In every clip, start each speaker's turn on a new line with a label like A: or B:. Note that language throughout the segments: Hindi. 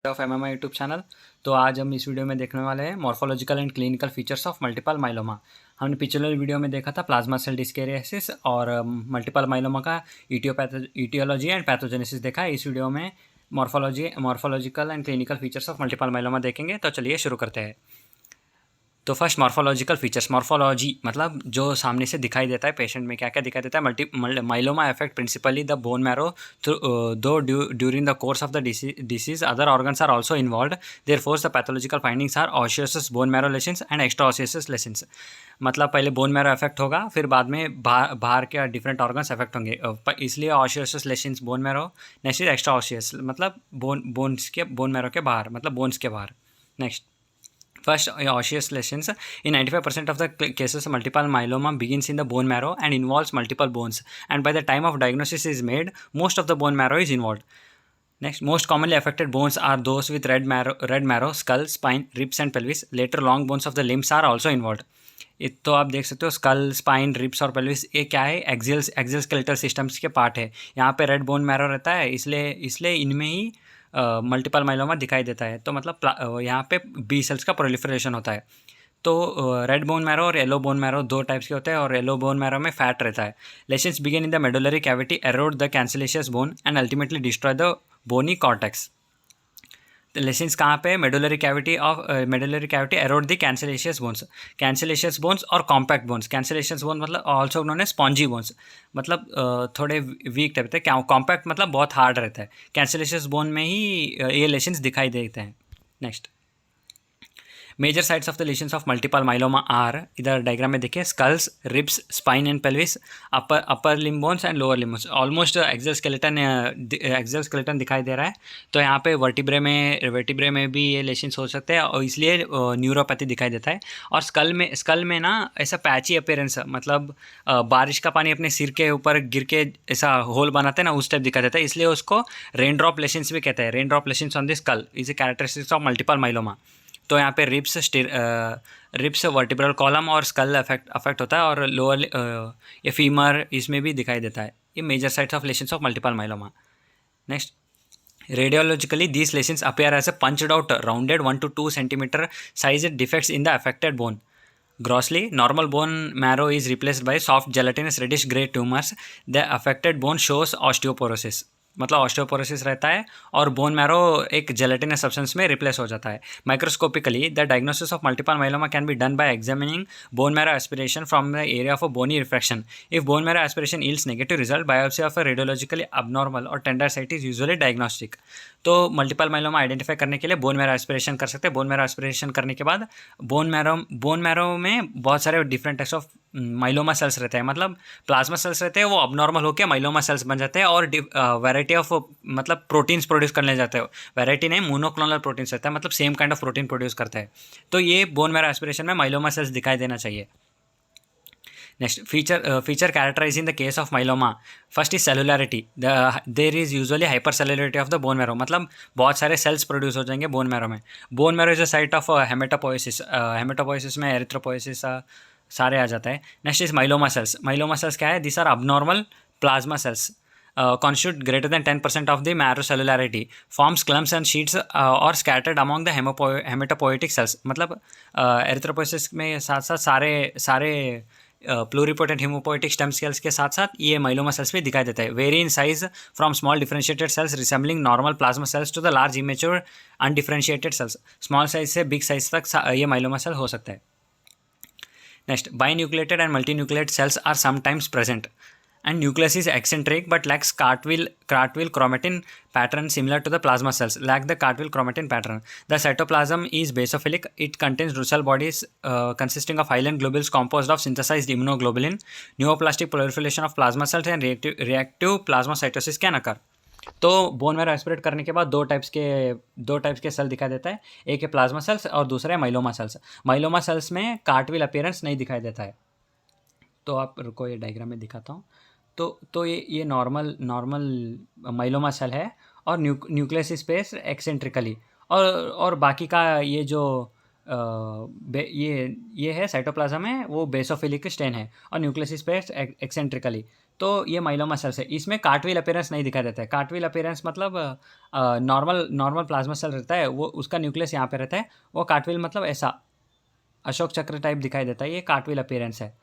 A: Of MMI YouTube channel. तो आज हम इस वीडियो में देखने वाले हैं morphological and clinical features of multiple myeloma. हमने पिछले वीडियो में देखा था प्लाज्मा सेल डिस्केरियोसिस और मल्टीपल माइलोमा का ईटियोलॉजी एंड पैथोजेनेसिस देखा है। इस वीडियो में morphological and clinical features of multiple myeloma देखेंगे। तो चलिए शुरू करते हैं। तो फर्स्ट मॉर्फोलॉजिकल फीचर्स। मॉर्फोलॉजी मतलब जो सामने से दिखाई देता है पेशेंट में क्या क्या दिखाई देता है। Myeloma affect principally the bone marrow though during the course of the disease other organs are also involve. Therefore the pathological findings are osseous bone marrow lesions and extra osseous lesions. मतलब पहले बोन मैरो अफेक्ट होगा, फिर बाद में बाहर के डिफरेंट ऑर्गन्स अफेक्ट होंगे, इसलिए osseous lesions bone marrow. Next is extra osseous मतलब बोन मैरो के बाहर, मतलब बोन्स के बाहर। Next first, osseous lesions. In 95% of the cases, multiple myeloma begins in the bone marrow and involves multiple bones. And by the time of diagnosis is made, most of the bone marrow is involved. Next, most commonly affected bones are those with red marrow, skull, spine, ribs, and pelvis. Later, long bones of the limbs are also involved. तो आप देख सकते हो स्कल, स्पाइन, रिब्स और पेल्विस ये क्या है, एक्सियल स्केलेटल सिस्टम्स के पार्ट है। यहाँ पे रेड बोन मैरो रहता है, इसलिए इनमें ही मल्टीपल माइलोमा दिखाई देता है। तो मतलब यहाँ पे बी सेल्स का प्रोलिफरेशन होता है। तो रेड बोन मैरो और येलो बोन मैरो दो टाइप्स के होते हैं और येलो बोन मैरो में फैट रहता है। Lesions begin in the medullary cavity, erode the cancellous bone and ultimately destroy the bony cortex. Lesions कहाँ पे, medullary cavity erode the cancellous bones और कॉम्पैक्ट बोन्स। कैंसिलेशियस बोन मतलब also known as spongy bones, मतलब थोड़े वीक टाइप रहते हैं। कॉम्पैक्ट मतलब बहुत हार्ड रहता है। कैंसिलेशियस बोन में ही ये लेशंस दिखाई देते हैं। Next, major sites of the lesions of multiple myeloma are, इधर डायग्राम में देखिए, skulls, ribs, spine and pelvis, upper limb bones and lower limb bones. Almost axial skeleton दिखाई दे रहा है। तो यहाँ पे वर्टिब्रे में भी ये लेशंस हो सकते हैं और इसलिए न्यूरोपैथी दिखाई देता है। और स्कल में ना ऐसा पैची अपीयरेंस, मतलब बारिश का पानी अपने सिर के ऊपर गिर के ऐसा होल बनाते हैं ना, उस टाइप दिखाई देता है, इसलिए उसको रेन ड्रॉप लेशंस भी कहते हैं। Rain drop lesions on the skull is a characteristics of multiple myeloma. तो यहाँ पे रिब्स वर्टिब्रल कॉलम और स्कल अफेक्ट होता है और लोअर ये फीमर इसमें भी दिखाई देता है। ये major sites of lesions of multiple myeloma. Next, radiologically these lesions appear as a punched out rounded 1 to 2 centimeter sized defects in the affected bone. Grossly, normal bone marrow is replaced by soft gelatinous reddish gray tumors. The affected bone shows osteoporosis, मतलब ऑस्टियोपोरोसिस रहता है और बोन मैरो एक जेलेटिनस सब्सटेंस में रिप्लेस हो जाता है। Microscopically the diagnosis of multiple myeloma can be done by examining bone marrow aspiration from the area of a bony refraction. If bone marrow aspiration yields negative result, biopsy of a radiologically abnormal और tender site is usually diagnostic. तो मल्टीपल माइलोमा आइडेंटिफाई करने के लिए बोन मैरो एस्पिरेशन कर सकते हैं। बोन मैरो एस्पिरेशन करने के बाद बोन मैरो में बहुत सारे different types of myeloma sales रहते हैं, मतलब प्लाज्मा सेल्स रहते हैं, वो अबनॉर्मल होकर माइलोमा सेल्स बन जाते हैं और वैरायटी ऑफ मतलब प्रोटीन्स प्रोड्यूस करने जाते हैं। वैरायटी नहीं, मोनोक्लोनल प्रोटीन्स रहता है, मतलब same kind of protein produce करता है। तो ये बोन मैरो एस्पिरेशन में माइलोमा सेल्स दिखाई देना चाहिए। Next, feature characterizing the case of myeloma. First is cellularity. There is usually hypercellularity of the bone marrow. मतलब बहुत सारे सेल्स प्रोड्यूस हो जाएंगे बोन मैरो में। Bone marrow is a site of haematopoiesis. Haematopoiesis में एरिथ्रोपोइसिस सारे आ जाता है। Next is myeloma cells. Myeloma cells क्या है? This are abnormal plasma cells constitute greater than 10% of the marrow cellularity, forms clumps and sheets or scattered among the hematopoietic cells. मतलब एरिथ्रोपोइसिस में साथ साथ सारे प्लूरिपोटेंट हेमोपोइटिक स्टेम सेल्स के साथ साथ ये माइलोमा सेल्स भी दिखाई देता है। Vary in size from small differentiated cells resembling normal plasma cells to the large immature undifferentiated cells. Small size से बिग साइज तक ये माइलोमा सेल हो सकता है। Next, binucleated and multinucleate cells are sometimes present and nucleus is eccentric but lacks cartwheel chromatin pattern similar to the plasma cells. Lack the cartwheel chromatin pattern. The cytoplasm is basophilic. It contains drusen bodies consisting of hyaline globules composed of synthesized immunoglobulin. Neoplastic proliferation of plasma cells and reactive plasmacytosis can occur. तो बोन मैरो एस्पिरेट करने के बाद दो टाइप्स के सेल दिखाई देता है। एक है प्लाज्मा सेल्स और दूसरा है माइलोमा सेल्स। माइलोमा सेल्स में कार्टविल अपीयरेंस नहीं दिखाई देता है। तो आप रुको, ये डायग्राम में दिखाता हूँ। तो ये नॉर्मल माइलोमा सेल है और न्यूक्लियस स्पेस एक्सेंट्रिकली और बाकी का ये जो ये है साइटोप्लाज्म है, वो बेसोफिलिक स्टेन है और न्यूक्लियस स्पेस एक्सेंट्रिकली। तो ये माइलोमा सेल्स है। इसमें कार्टविल अपीयरेंस नहीं दिखाई देता है। कार्टविल अपीयरेंस मतलब नॉर्मल प्लाज्मा सेल रहता है, वो उसका न्यूक्लियस यहाँ पे रहता है। वो कार्टविल मतलब ऐसा अशोक चक्र टाइप दिखाई देता है, ये कार्टविल अपीयरेंस है।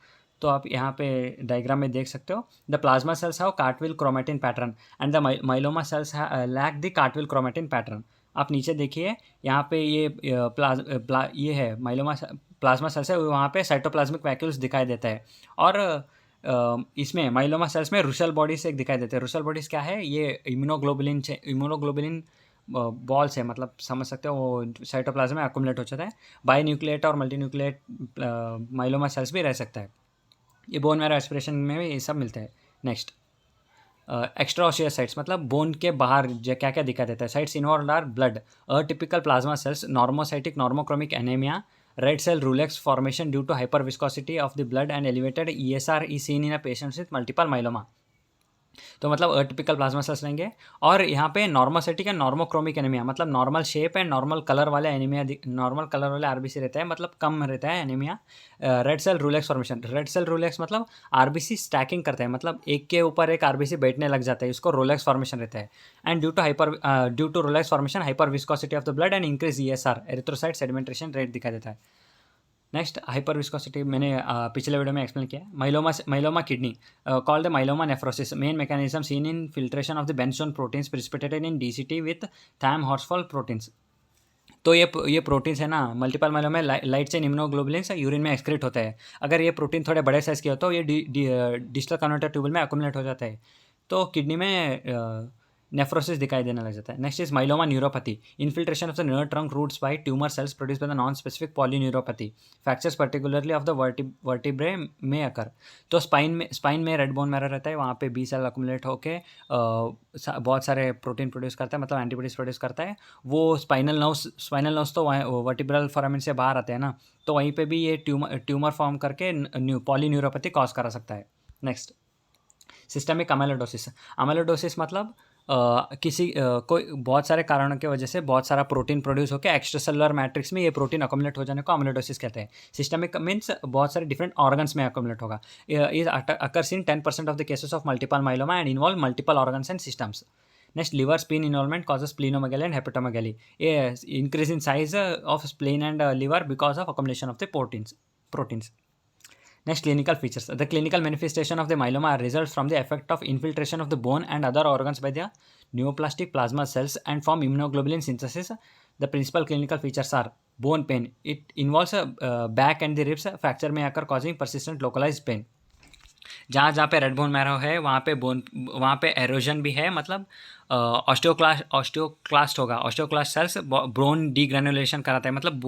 A: तो आप यहाँ पे डायग्राम में देख सकते हो, the plasma cells have cartwheel chromatin pattern and the myeloma cells lack the cartwheel chromatin pattern. आप नीचे देखिए, यहाँ पे ये है माइलोमा प्लाज्मा सेल्स है, वहाँ पे साइटोप्लाज्मिक वैक्यूल्स दिखाई देता है। और इसमें माइलोमा सेल्स में रुशल बॉडीज एक दिखाई देते हैं। रुशल बॉडीज क्या है, ये इम्यूनोग्लोबुलिन बॉल्स है, मतलब समझ सकते हो, वो साइटोप्लाज्म में अकुमुलेट हो जाता है। बाई न्यूक्लिएट और मल्टी न्यूक्लिएट माइलोमा सेल्स भी रह सकता है। ये बोन मैरो एस्पिरेशन में भी ये सब मिलते हैं। नेक्स्ट, एक्स्ट्रा ऑसियस साइट्स, मतलब बोन के बाहर क्या क्या दिखा देता है। Sites involve are blood, atypical plasma cells, normocytic normochromic anaemia, red cell rouleaux formation due to hyper viscosity of the blood and elevated ESR is seen in a patients with multiple myeloma। तो मतलब अटिपिकल प्लाज्मा सेल्स रहेंगे। और यहाँ पे नॉर्मोसाइटिक एंड नॉर्मोक्रोमिक एनीमिया, मतलब normal shape and normal colour वाले एनीमिया, नॉर्मल कलर वाले आरबीसी रहता है, मतलब कम रहता है anaemia. Red cell rouleaux formation, red cell rouleaux मतलब आरबीसी स्टैकिंग करता है, मतलब एक के ऊपर एक आरबीसी बैठने लग जाता है, इसको रोलेक्स फॉर्मेशन रहता है। And due to rouleaux formation hyper viscosity of the blood and increase ESR erythrocyte sedimentation rate दिखा देता है। नेक्स्ट, हाइपर विस्कोसिटी मैंने पिछले वीडियो में एक्सप्लेन किया है। Myeloma kidney called the myeloma nephrosis, main mechanism seen in filtration of the Bence Jones proteins precipitated in DCT with Tamm Horsfall proteins. तो ये प्रोटीन्स है ना, मल्टीपल माइलोमा में लाइट चेन इम्यूनोग्लोबुलिन्स यूरिन में एक्सक्रीट होता है। अगर ये प्रोटीन थोड़े बड़े साइज़ के हो तो ये डिस्टल कन्वर्टर ट्यूबल में अकुमुलेट हो जाता है, तो किडनी में नेफ्रोसिस दिखाई देने लग जाता है। Next is myeloma neuropathy, infiltration of the nerve trunk roots by tumour cells produce by the non specific polyneuropathy, fractures particularly of the vertebrae में अकर। तो स्पाइन में रेड बोन मैरो रहता है, वहाँ पे B सेल अकुमुलेट होके बहुत सारे प्रोटीन प्रोड्यूस करता है, मतलब एंटीबॉडीज प्रोड्यूस करता है। वो स्पाइनल नर्व्स तो वर्टिब्रल फोरामेन से बाहर आते हैं ना, तो वहीं पे भी ये ट्यूमर फॉर्म करके पॉलीन्यूरोपैथी कॉज करा सकता है। नेक्स्ट, सिस्टमिक अमेलोडोसिस मतलब कोई बहुत सारे कारणों की वजह से बहुत सारा प्रोटीन प्रोड्यूस होकर एक्स्ट्रा सेलुलर मैट्रिक्स में ये प्रोटीन अकोमुलेट हो जाने को अमेलोडोसिस कहते हैं। सिस्टमिक मीन्स बहुत सारे डिफरेंट ऑर्गन्स में अकोमुलेट होगा। ये occurs in 10% of the cases of multiple myeloma and involve multiple organs and systems. Next, liver spleen involvement causes splenomegaly and hepatomegaly, ये increase in size of spleen and liver because of accumulation of the proteins. Next, clinical features. The clinical manifestation of the myeloma results from the effect of infiltration of the bone and other organs by the neoplastic plasma cells and from immunoglobulin synthesis. The principal clinical features are bone pain. It involves back and the ribs. Fracture may occur causing persistent localized pain. जहाँ जहाँ पे रेड बोन मैरो है वहाँ पे एरोजन भी है, मतलब ऑस्टियोक्लास्ट होगा। ऑस्टियोक्लास्ट सेल्स बोन डीग्रेनुलेशन कराता है, मतलब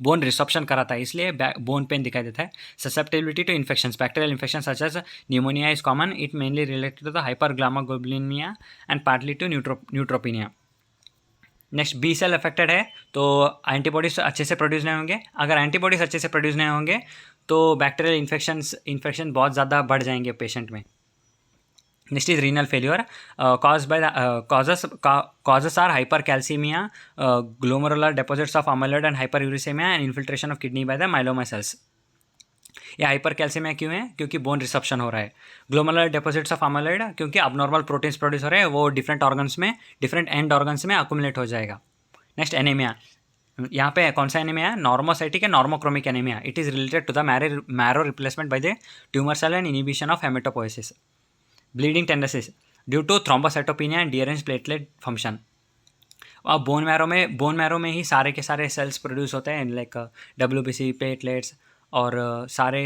A: बोन रिसॉप्शन कराता है, इसलिए बोन पेन दिखाई देता है। Susceptibility to infections, bacterial infection such as pneumonia is common. It mainly related to the hypergammaglobulinaemia and partly to neutropenia. Next, B cell affected है तो एंटीबॉडीज अच्छे से प्रोड्यूस नहीं होंगे। अगर एंटीबॉडीज अच्छे से प्रोड्यूस नहीं होंगे तो बैक्टीरियल इन्फेक्शन बहुत ज़्यादा बढ़ जाएंगे पेशेंट में। Next is renal failure causes are hypercalcemia, glomerular deposits of amyloid and hyperuricemia and infiltration of kidney by the myeloma cells। ये हाइपरकैल्सीमिया क्यों है? क्योंकि बोन रिसप्शन हो रहा है। ग्लोमेरुलर डिपॉजिट्स ऑफ अमाइलॉइड, क्योंकि अबनॉर्मल प्रोटीन्स प्रोड्यूस हो रहे हैं, वो डिफरेंट ऑर्गन्स में, डिफरेंट एंड ऑर्गन्स में अकुमुलेट हो जाएगा। Next, anaemia. यहाँ पे कौन सा एनीमिया है? Normocytic and normochromic anaemia. It is related to the marrow replacement by the tumour cell and inhibition of haematopoiesis. Bleeding tendencies due to thrombocytopenia and derange platelet function. अब बोन मैरो में ही सारे के सारे सेल्स प्रोड्यूस होते हैं, लाइक WBC, प्लेटलेट्स और सारे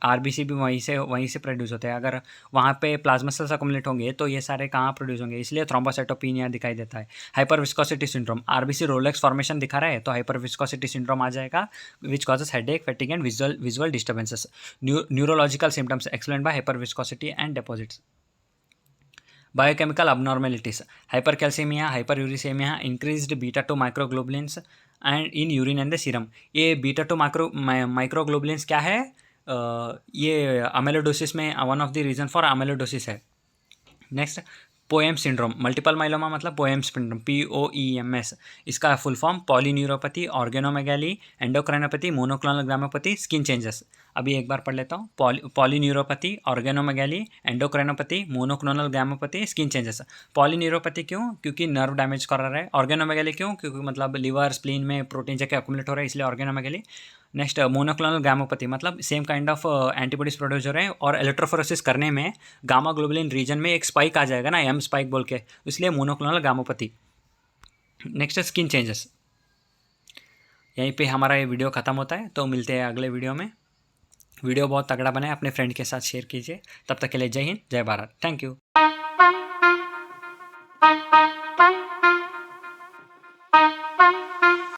A: RBC भी वहीं से प्रोड्यूस होते हैं। अगर वहाँ पे प्लाज्मा सेल्स अकुमुलेट होंगे तो ये सारे कहाँ प्रोड्यूस होंगे, इसलिए थ्रोम्बोसाइटोपिनिया दिखाई देता है। Hyper viscosity syndrome, RBC Rolex formation दिखा रहा है तो हाइपर विस्कोसिटी सिंड्रोम आ जाएगा, which causes headache, fatigue and visual disturbances. Neurological symptoms explained bye hyper viscosity and deposits. Biochemical abnormalities, hypercalcemia, hyperuricemia, increased beta-2 microglobulins and in urine and the serum। ये beta-2 microglobulins क्या है? ये अमेलोडोसिस में one of the reason for amyloidosis है। Next, POEM syndrome, multiple myeloma मतलब पोएम सिंड्रोम, POEMS, इसका full form polyneuropathy, organomegaly, endocrinopathy, monoclonal gammopathy, skin changes. अभी एक बार पढ़ लेता हूँ। Polyneuropathy, organomegaly, endocrinopathy, monoclonal gammopathy, skin changes. Polyneuropathy क्यों? क्योंकि नर्व डैमेज कर रहा है। ऑर्गेनोमेगाली क्यों? क्योंकि मतलब लिवर स्प्लीन में प्रोटीन जाके अक्यूमुलेट हो रहा है, इसलिए ऑर्गेनोमेगाली। नेक्स्ट मोनोक्लोनल गामोपैथी, मतलब same kind of antibodies produce हो रहे हैं और इलेक्ट्रोफोरेसिस करने में गामा ग्लोबुलिन रीजन में एक स्पाइक आ जाएगा ना, एम स्पाइक बोल के, इसलिए monoclonal gammopathy. Next skin changes. यहीं पे हमारा ये वीडियो खत्म होता है, तो मिलते हैं अगले वीडियो में। वीडियो बहुत तगड़ा बनाए, अपने फ्रेंड के साथ शेयर कीजिए। तब तक के लिए जय हिंद, जय भारत, थैंक यू।